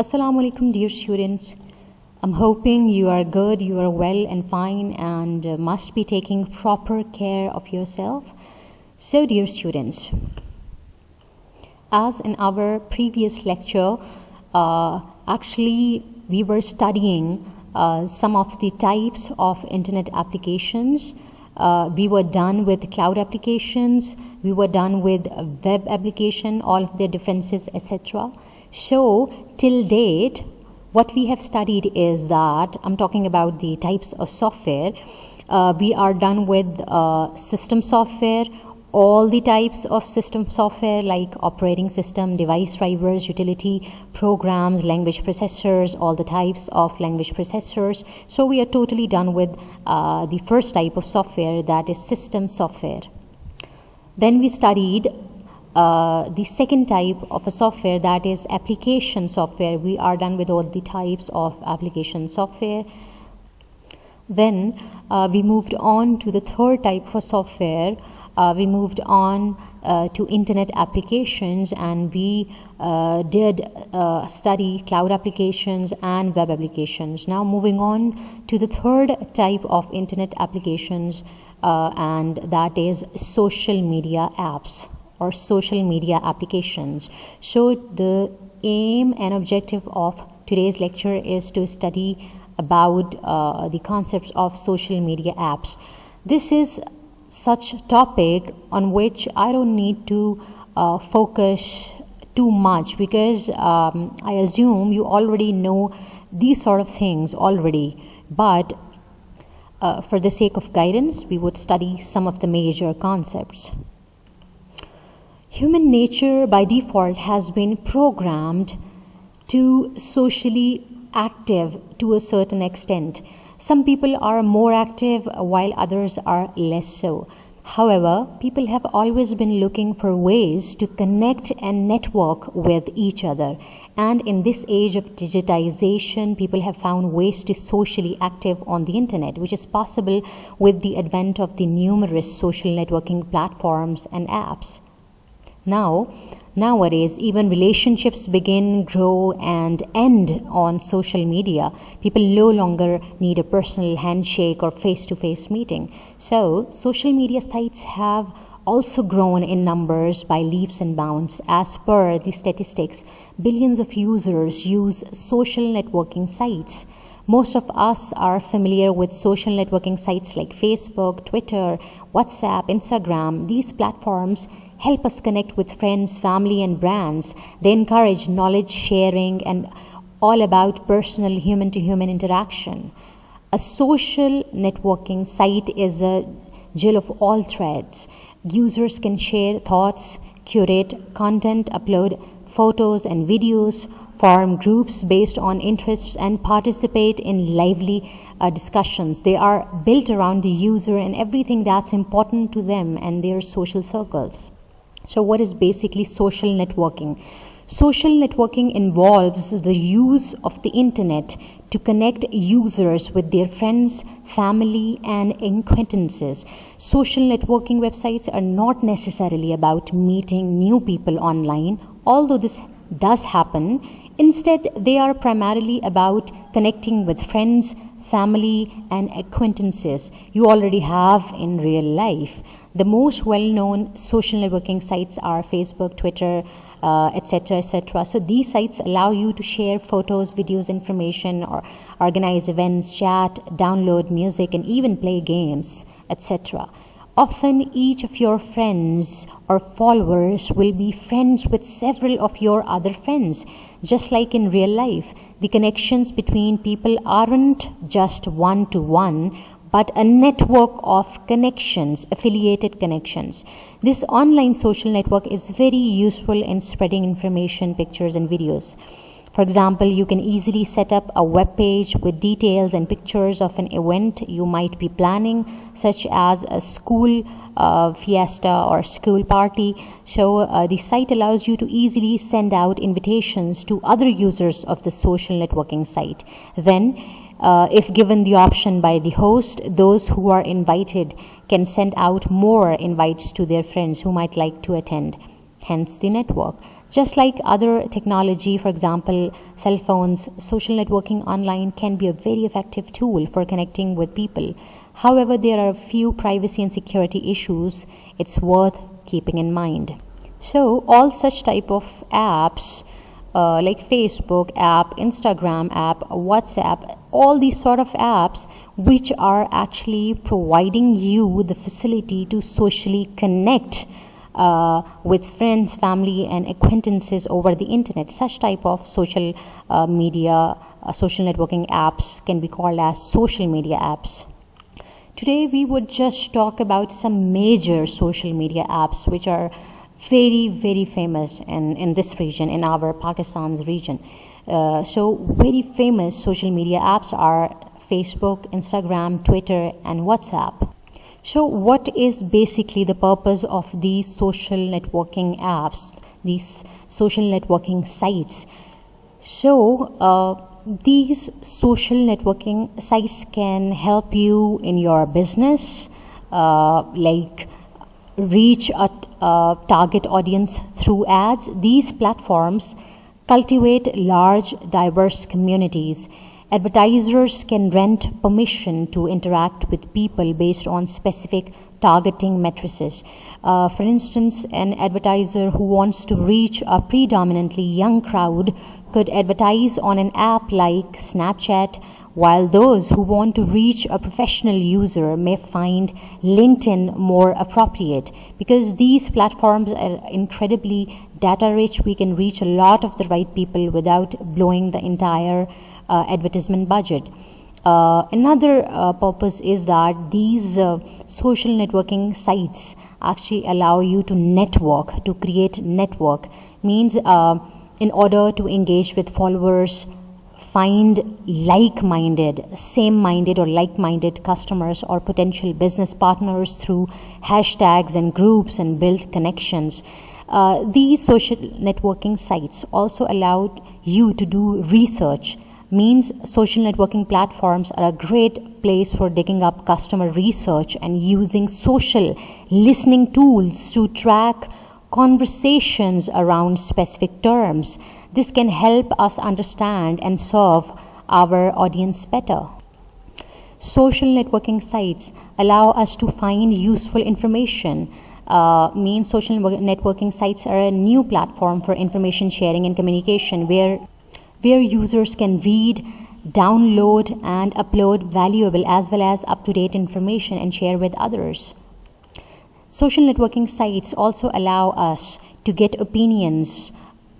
Assalamu alaikum, dear students. I'm hoping you are good, you are well and fine, and must be taking proper care of yourself. So, dear students, as in our previous lecture, actually we were studying some of the types of internet applications. We were done with cloud applications, we were done with web application, all of their differences, etc. So till date, what we have studied is that, I'm talking about the types of software, we are done with system software, all the types of system software like operating system, device drivers, utility programs, language processors, all the types of language processors. So we are totally done with the first type of software, that is system software. Then we studied the second type of a software, that is application software. We are done with all the types of application software. Then we moved on to the third type of software. We moved on to internet applications, and we did study cloud applications and web applications. Now moving on to the third type of internet applications, and that is social media apps or social media applications. So the aim and objective of today's lecture is to study about the concepts of social media apps. This is such a topic on which I don't need to focus too much, because I assume you already know these sort of things already, but for the sake of guidance, we would study some of the major concepts. Human nature by default has been programmed to socially active to a certain extent. Some people are more active while others are less so. However, people have always been looking for ways to connect and network with each other. And in this age of digitization, people have found ways to socially active on the internet, which is possible with the advent of the numerous social networking platforms and apps. Nowadays, even relationships begin, grow, and end on social media. People no longer need a personal handshake or face-to-face meeting. So, social media sites have also grown in numbers by leaps and bounds. As per the statistics, billions of users use social networking sites. Most of us are familiar with social networking sites like Facebook, Twitter, WhatsApp, Instagram. These platforms help us connect with friends, family, and brands. They encourage knowledge sharing and all about personal human-to-human interaction. A social networking site is a jill of all threads. Users can share thoughts, curate content, upload photos and videos, form groups based on interests, and participate in lively discussions. They are built around the user and everything that's important to them and their social circles. So what is basically social networking? Social networking involves the use of the internet to connect users with their friends, family, and acquaintances. Social networking websites are not necessarily about meeting new people online, although this does happen. Instead, they are primarily about connecting with friends, family, and acquaintances you already have in real life. The most well-known social networking sites are Facebook, Twitter, etc., etc. So these sites allow you to share photos, videos, information, or organize events, chat, download music, and even play games, etc. Often each of your friends or followers will be friends with several of your other friends. Just like in real life, the connections between people aren't just one-to-one, but a network of connections, affiliated connections. This online social network is very useful in spreading information, pictures, and videos. For example, you can easily set up a web page with details and pictures of an event you might be planning, such as a school fiesta or school party. So the site allows you to easily send out invitations to other users of the social networking site. Then, if given the option by the host, those who are invited can send out more invites to their friends who might like to attend. Hence the network. Just like other technology, for example, cell phones, social networking online can be a very effective tool for connecting with people. However, there are a few privacy and security issues it's worth keeping in mind. So, all such type of apps like Facebook app, Instagram app, WhatsApp, all these sort of apps which are actually providing you the facility to socially connect with friends, family and acquaintances over the internet. Such type of social media, social networking apps can be called as social media apps. Today we would just talk about some major social media apps which are very famous in this region, in our Pakistan's region. So very famous social media apps are Facebook, Instagram, Twitter and WhatsApp. So what is basically the purpose of these social networking apps, these social networking sites? So these social networking sites can help you in your business, like reach a target audience through ads. These platforms cultivate large, diverse communities. Advertisers can rent permission to interact with people based on specific targeting matrices. For instance, an advertiser who wants to reach a predominantly young crowd could advertise on an app like Snapchat, while those who want to reach a professional user may find LinkedIn more appropriate. Because these platforms are incredibly data rich, we can reach a lot of the right people without blowing the entire advertisement budget. Another purpose is that these social networking sites actually allow you to network, to create network. Means in order to engage with followers, find like-minded, same-minded or like-minded customers or potential business partners through hashtags and groups and build connections. These social networking sites also allow you to do research. Means social networking platforms are a great place for digging up customer research and using social listening tools to track conversations around specific terms. This can help us understand and serve our audience better. Social networking sites allow us to find useful information. Means social networking sites are a new platform for information sharing and communication where users can read, download and upload valuable as well as up-to-date information and share with others. Social networking sites also allow us to get opinions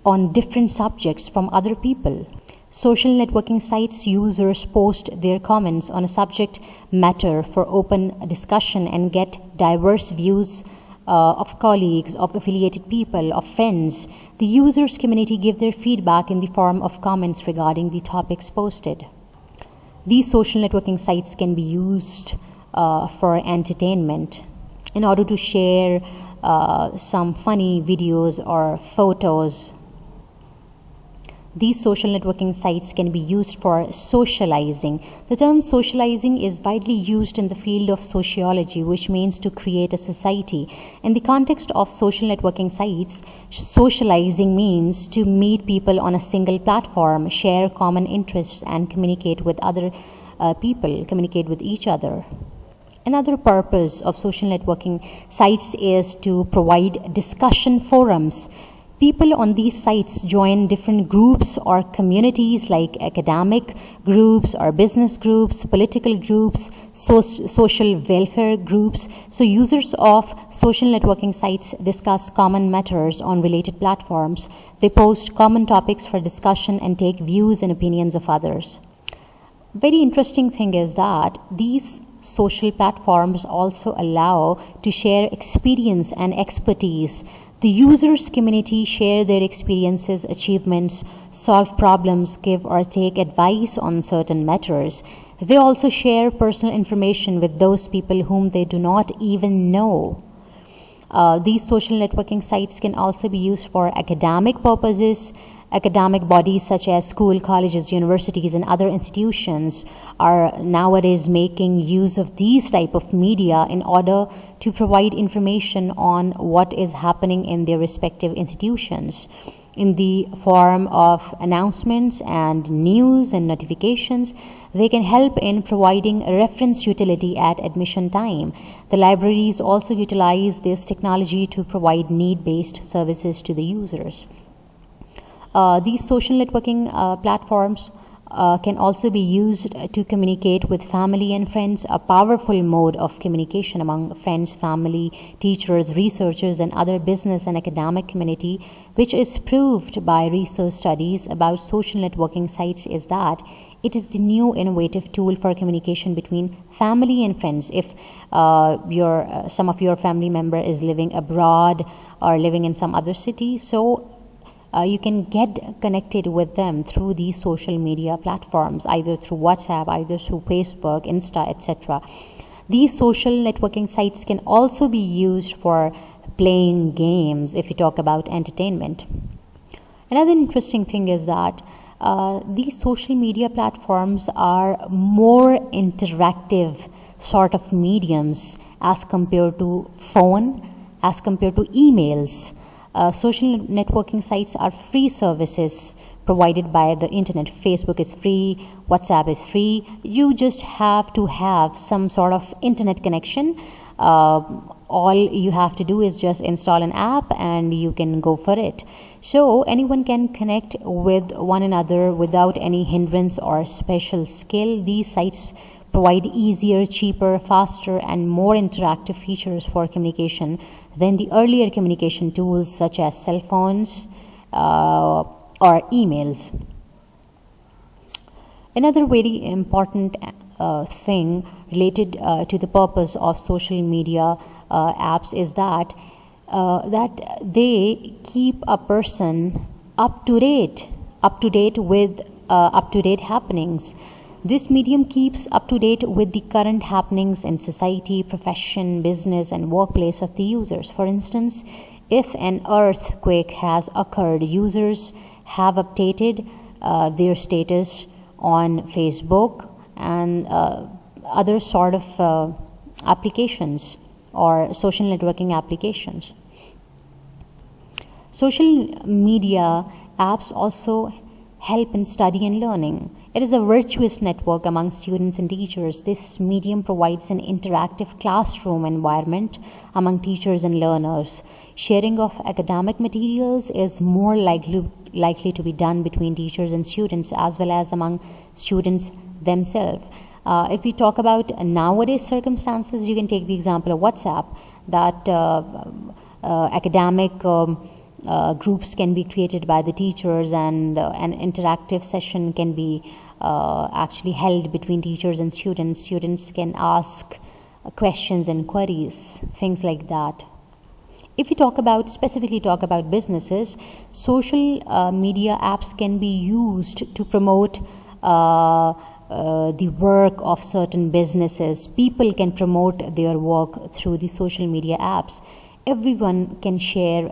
on different subjects from other people. Social networking sites users post their comments on a subject matter for open discussion and get diverse views of colleagues, of affiliated people, of friends. The users community give their feedback in the form of comments regarding the topics posted. These social networking sites can be used for entertainment in order to share some funny videos or photos. These social networking sites can be used for socializing. The term socializing is widely used in the field of sociology, which means to create a society. In the context of social networking sites, socializing means to meet people on a single platform, share common interests, and communicate with other people, communicate with each other. Another purpose of social networking sites is to provide discussion forums. People on these sites join different groups or communities like academic groups or business groups, political groups, social welfare groups. So users of social networking sites discuss common matters on related platforms. They post common topics for discussion and take views and opinions of others. Very interesting thing is that these social platforms also allow to share experience and expertise. The users community share their experiences, achievements, solve problems, give or take advice on certain matters. They also share personal information with those people whom they do not even know. These social networking sites can also be used for academic purposes. Academic bodies such as school, colleges, universities, and other institutions are nowadays making use of these type of media in order to provide information on what is happening in their respective institutions. in the form of announcements and news and notifications. They can help in providing a reference utility at admission time. The libraries also utilize this technology to provide need-based services to the users. These social networking platforms can also be used to communicate with family and friends, a powerful mode of communication among friends, family, teachers, researchers, and other business and academic community, which is proved by research studies about social networking sites, is that it is the new innovative tool for communication between family and friends. If some of your family member is living abroad or living in some other city, so you can get connected with them through these social media platforms, either through WhatsApp, either through Facebook, Insta, etc. These social networking sites can also be used for playing games if you talk about entertainment. Another interesting thing is that these social media platforms are more interactive sort of mediums as compared to phone, as compared to emails. Social networking sites are free services provided by the internet. Facebook is free, WhatsApp is free. You just have to have some sort of internet connection. All you have to do is just install an app and you can go for it. So anyone can connect with one another without any hindrance or special skill. These sites provide easier, cheaper, faster, and more interactive features for communication than the earlier communication tools such as cell phones or emails. Another very important thing related to the purpose of social media apps is that they keep a person up to date with up-to-date happenings. This medium keeps up to date with the current happenings in society, profession, business, and workplace of the users. For instance, if an earthquake has occurred, users have updated their status on Facebook and other sort of applications or social networking applications. Social media apps also help in study and learning. It is a virtuous network among students and teachers. This medium provides an interactive classroom environment among teachers and learners. Sharing of academic materials is more likely to be done between teachers and students, as well as among students themselves. If we talk about nowadays circumstances, you can take the example of WhatsApp, that academic groups can be created by the teachers, and an interactive session can be actually held between teachers and students. Students can ask questions and queries, things like that. If we specifically talk about businesses, social media apps can be used to promote the work of certain businesses. People can promote their work through the social media apps. Everyone can share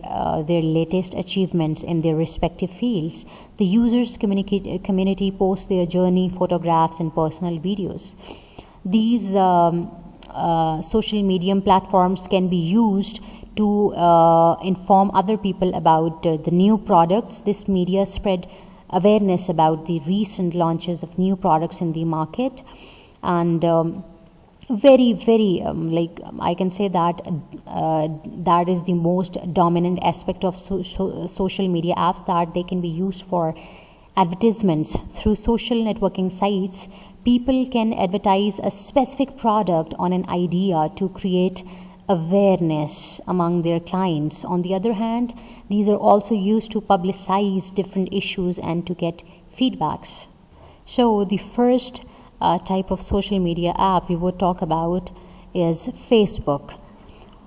their latest achievements in their respective fields. The users community posts their journey, photographs, and personal videos. These social media platforms can be used to inform other people about the new products. This media spread awareness about the recent launches of new products in the market, and very I can say that that is the most dominant aspect of social media apps, that they can be used for advertisements. Through social networking sites, people can advertise a specific product on an idea to create awareness among their clients. On the other hand, these are also used to publicize different issues and to get feedbacks. So the first type of social media app we would talk about is Facebook.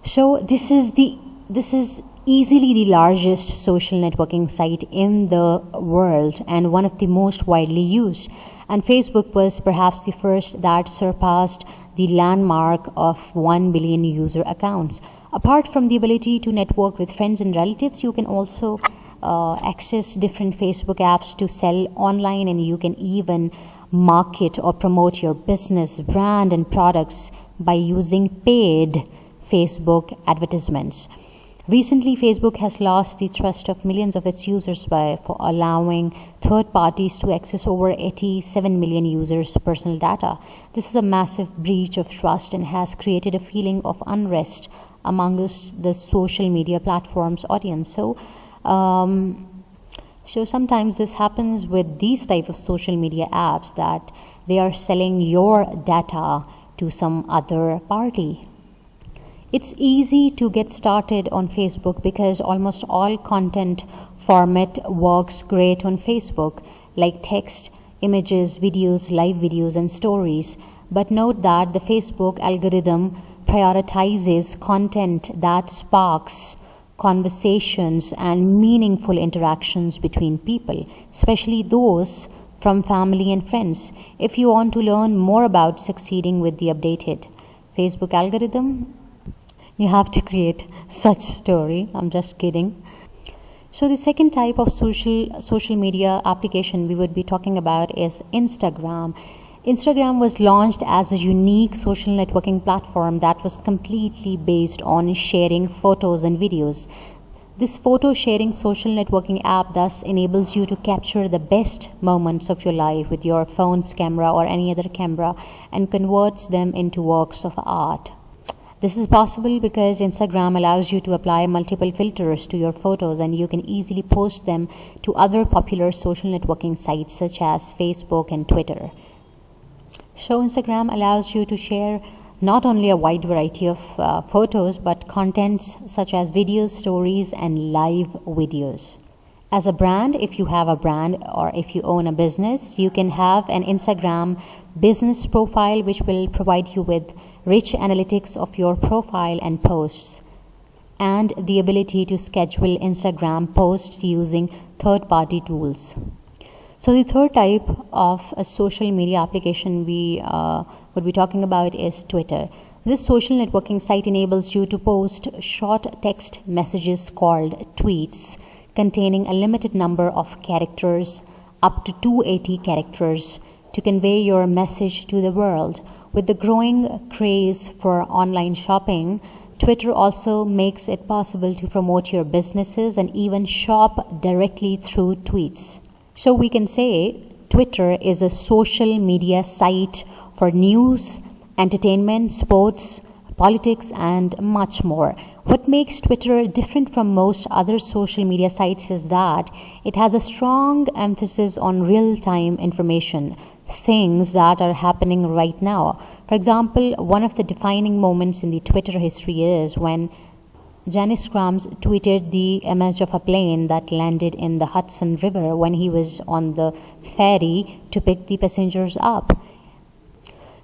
So this is easily the largest social networking site in the world and one of the most widely used. And Facebook was perhaps the first that surpassed the landmark of 1 billion user accounts. Apart from the ability to network with friends and relatives, you can also access different Facebook apps to sell online, and you can even market or promote your business, brand, and products by using paid Facebook advertisements. Recently, Facebook has lost the trust of millions of its users for allowing third parties to access over 87 million users' personal data. This is a massive breach of trust and has created a feeling of unrest amongst the social media platforms audience. So sometimes this happens with these type of social media apps, that they are selling your data to some other party. It's easy to get started on Facebook because almost all content format works great on Facebook, like text, images, videos, live videos, and stories. But note that the Facebook algorithm prioritizes content that sparks conversations and meaningful interactions between people, especially those from family and friends. If you want to learn more about succeeding with the updated Facebook algorithm, you have to create such story. I'm just kidding. So the second type of social media application we would be talking about is Instagram. Instagram was launched as a unique social networking platform that was completely based on sharing photos and videos. This photo sharing social networking app thus enables you to capture the best moments of your life with your phone's camera or any other camera and converts them into works of art. This is possible because Instagram allows you to apply multiple filters to your photos, and you can easily post them to other popular social networking sites such as Facebook and Twitter. So Instagram allows you to share not only a wide variety of photos, but contents such as videos, stories, and live videos. As a brand, if you have a brand or if you own a business, you can have an Instagram business profile which will provide you with rich analytics of your profile and posts, and the ability to schedule Instagram posts using third-party tools. So the third type of a social media application we would be talking about is Twitter. This social networking site enables you to post short text messages called tweets, containing a limited number of characters, up to 280 characters, to convey your message to the world. With the growing craze for online shopping, Twitter also makes it possible to promote your businesses and even shop directly through tweets. So we can say Twitter is a social media site for news, entertainment, sports, politics, and much more. What makes Twitter different from most other social media sites is that it has a strong emphasis on real-time information, things that are happening right now. For example, one of the defining moments in the Twitter history is when Janice Krams tweeted the image of a plane that landed in the Hudson River when he was on the ferry to pick the passengers up.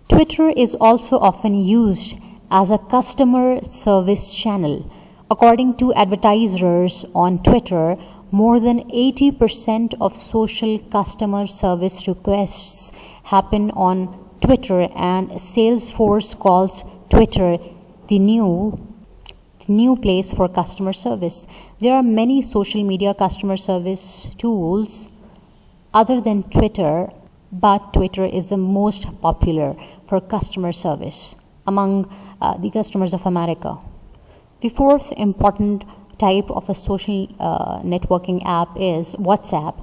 Twitter is also often used as a customer service channel. According to advertisers on Twitter, more than 80% of social customer service requests happen on Twitter, and Salesforce calls Twitter the new place for customer service. There are many social media customer service tools other than Twitter, but Twitter is the most popular for customer service among the customers of America. The fourth important type of a social networking app is WhatsApp.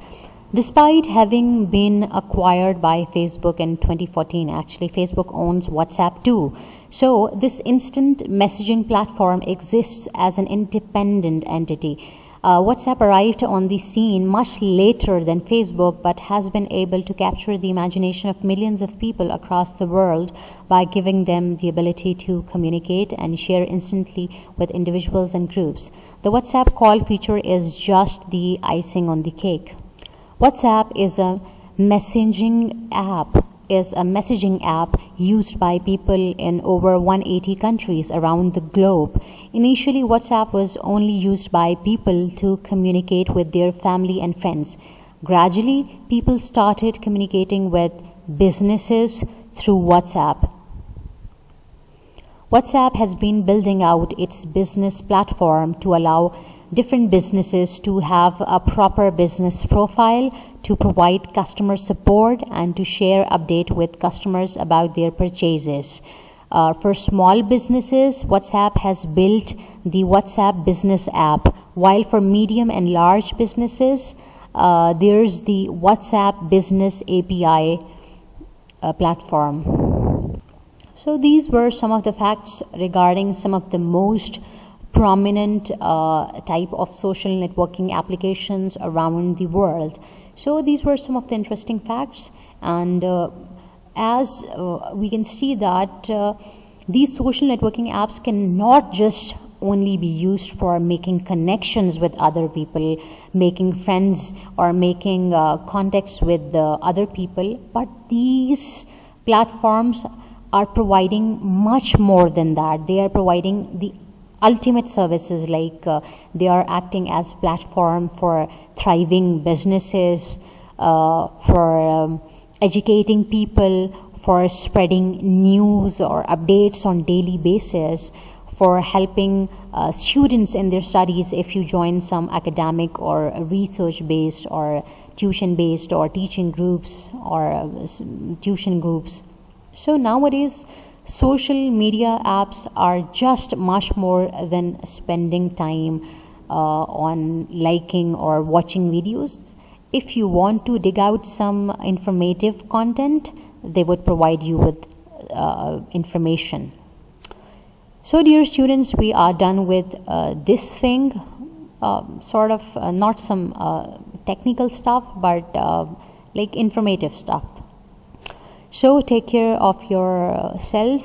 Despite having been acquired by Facebook in 2014, actually Facebook owns WhatsApp too. So this instant messaging platform exists as an independent entity. WhatsApp arrived on the scene much later than Facebook, but has been able to capture the imagination of millions of people across the world by giving them the ability to communicate and share instantly with individuals and groups. The WhatsApp call feature is just the icing on the cake. WhatsApp is a messaging app used by people in over 180 countries around the globe. Initially, WhatsApp was only used by people to communicate with their family and friends. Gradually, people started communicating with businesses through WhatsApp. WhatsApp has been building out its business platform to allow different businesses to have a proper business profile, to provide customer support, and to share update with customers about their purchases. For small businesses, WhatsApp has built the WhatsApp Business app, while for medium and large businesses, there's the WhatsApp Business API platform. So these were some of the facts regarding some of the most prominent type of social networking applications around the world. So these were some of the interesting facts, and as we can see that these social networking apps can not just only be used for making connections with other people, making friends, or making contacts with other people, but these platforms are providing much more than that. They are providing the ultimate services, like they are acting as platform for thriving businesses, for educating people, for spreading news or updates on daily basis, for helping students in their studies if you join some academic or research based or tuition based or teaching groups or tuition groups. So nowadays social media apps are just much more than spending time on liking or watching videos. If you want to dig out some informative content, they would provide you with information. So dear students, we are done with this thing, sort of not some technical stuff, but like informative stuff. So take care of yourself,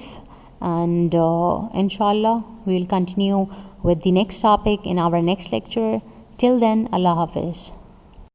and inshallah we will continue with the next topic in our next lecture. Till then, Allah Hafiz.